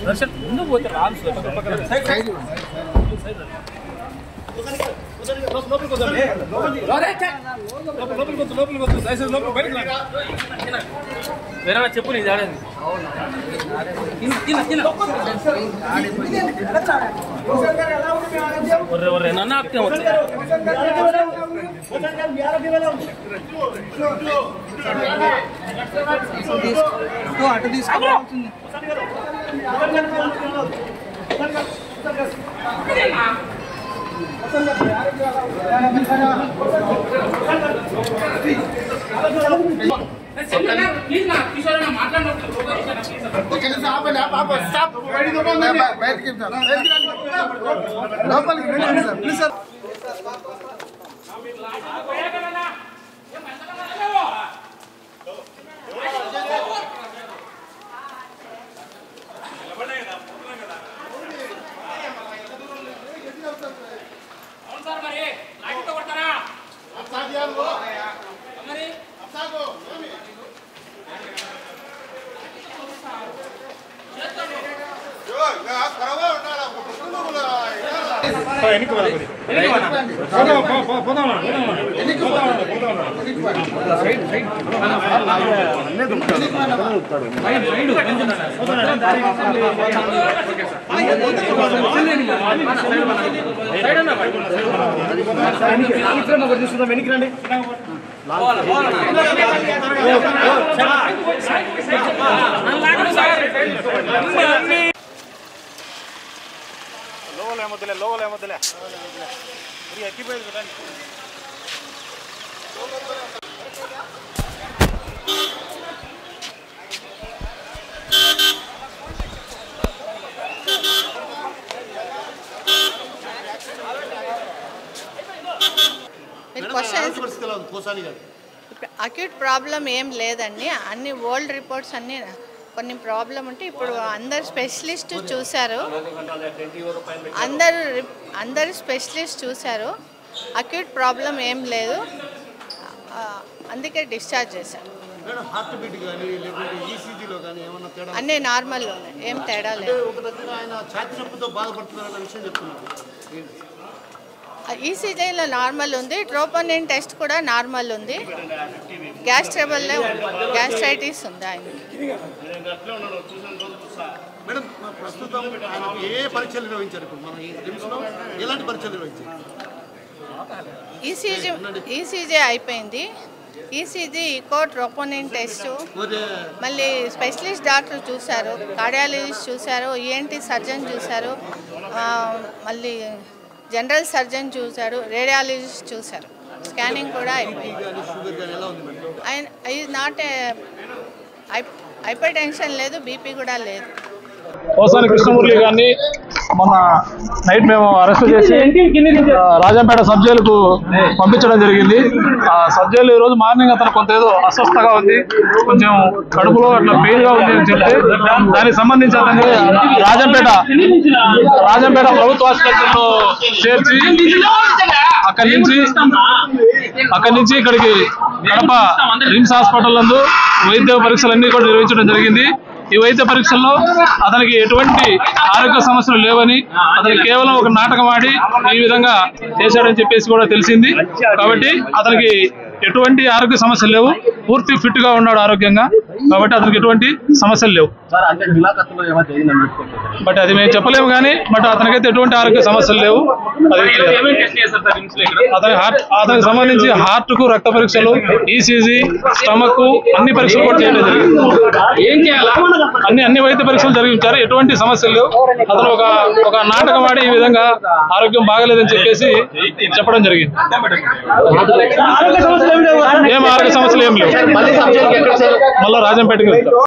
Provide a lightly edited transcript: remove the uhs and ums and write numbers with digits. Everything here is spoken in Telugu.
దర్శన్ ముందు పోతే రాదు వేరే చెప్పు నీ ఆడేది నన్ను ఆప్తే అటు తీసుకోవాల్సింది లోగోలే మొదలే ఎక్కిపోయింది కదా అక్యూట్ ప్రాబ్లం ఏం లేదండి. అన్ని ఓల్డ్ రిపోర్ట్స్ అన్నీ కొన్ని ప్రాబ్లం ఉంటే ఇప్పుడు అందరు స్పెషలిస్ట్ చూశారు, అందరు స్పెషలిస్ట్ చూశారు. అక్యూట్ ప్రాబ్లం ఏం లేదు, అందుకే డిశ్చార్జ్ చేశారు. అన్నీ నార్మల్లో ఉన్నాయి, ఏం తేడా లేదు. ఈసీజీలో నార్మల్ ఉంది, ట్రోపోనిన్ టెస్ట్ కూడా నార్మల్ ఉంది. గ్యాస్ ట్రబుల్లో గ్యాస్ట్రైటిస్ ఉంది ఆయనకి. ఈసీజీ అయిపోయింది. ఈసీజీ ఈకో ట్రోపోనిన్ టెస్ట్, మళ్ళీ స్పెషలిస్ట్ డాక్టర్ చూశారు, కార్డియాలజిస్ట్ చూశారు, ఈఎన్టీ సర్జన్ చూశారు, మళ్ళీ జనరల్ సర్జన్ చూశారు, రేడియాలజిస్ట్ చూశారు. స్కానింగ్ కూడా అయిపోయింది. ఇది నాట్ హైపర్ టెన్షన్ లేదు, బీపీ కూడా లేదు. పోసాని కృష్ణమూర్తి గారిని మొన్న నైట్ మేము అరెస్ట్ చేసి రాజంపేట సబ్ జైలుకు పంపించడం జరిగింది. ఆ సబ్ జైలు ఈరోజు మార్నింగ్ అతను కొంత ఏదో అస్వస్థగా ఉంది, కొంచెం కడుపులో అట్లా పెయిన్ గా ఉంది అని చెప్తే దానికి సంబంధించి అతన్ని రాజంపేట ప్రభుత్వ ఆసుపత్రిలో చేర్చి అక్కడి నుంచి ఇక్కడికి కడప రిమ్స్ హాస్పిటల్ నందు వైద్య పరీక్షలన్నీ కూడా నిర్వహించడం జరిగింది. ఈ వైద్య పరీక్షల్లో అతనికి ఎటువంటి ఆరోగ్య సమస్యలు లేవని, అతనికి కేవలం ఒక నాటకం ఆడి ఈ విధంగా చేశాడని చెప్పేసి కూడా తెలిసింది. కాబట్టి అతనికి ఎటువంటి ఆరోగ్య సమస్యలు లేవు, పూర్తి ఫిట్ గా ఉన్నాడు ఆరోగ్యంగా. కాబట్టి అతనికి ఎటువంటి సమస్యలు లేవు. బట్ అది మేము చెప్పలేము కానీ బట్ అతనికైతే ఎటువంటి ఆరోగ్య సమస్యలు లేవు. అతనికి సంబంధించి హార్ట్ కు రక్త పరీక్షలు, ఈసీజీ, స్టమక్ అన్ని పరీక్షలు కూడా చేయడం జరిగింది. అన్ని వైద్య పరీక్షలు జరిగించారు, ఎటువంటి సమస్యలు లేవు. అతను ఒక నాటకం ఆడి ఈ విధంగా ఆరోగ్యం బాగలేదని చెప్పేసి చెప్పడం జరిగింది. ఏం ఆరోగ్య సమస్యలు ఏం లేవు. మళ్ళీ రాజంపేటకి వెళ్తారు.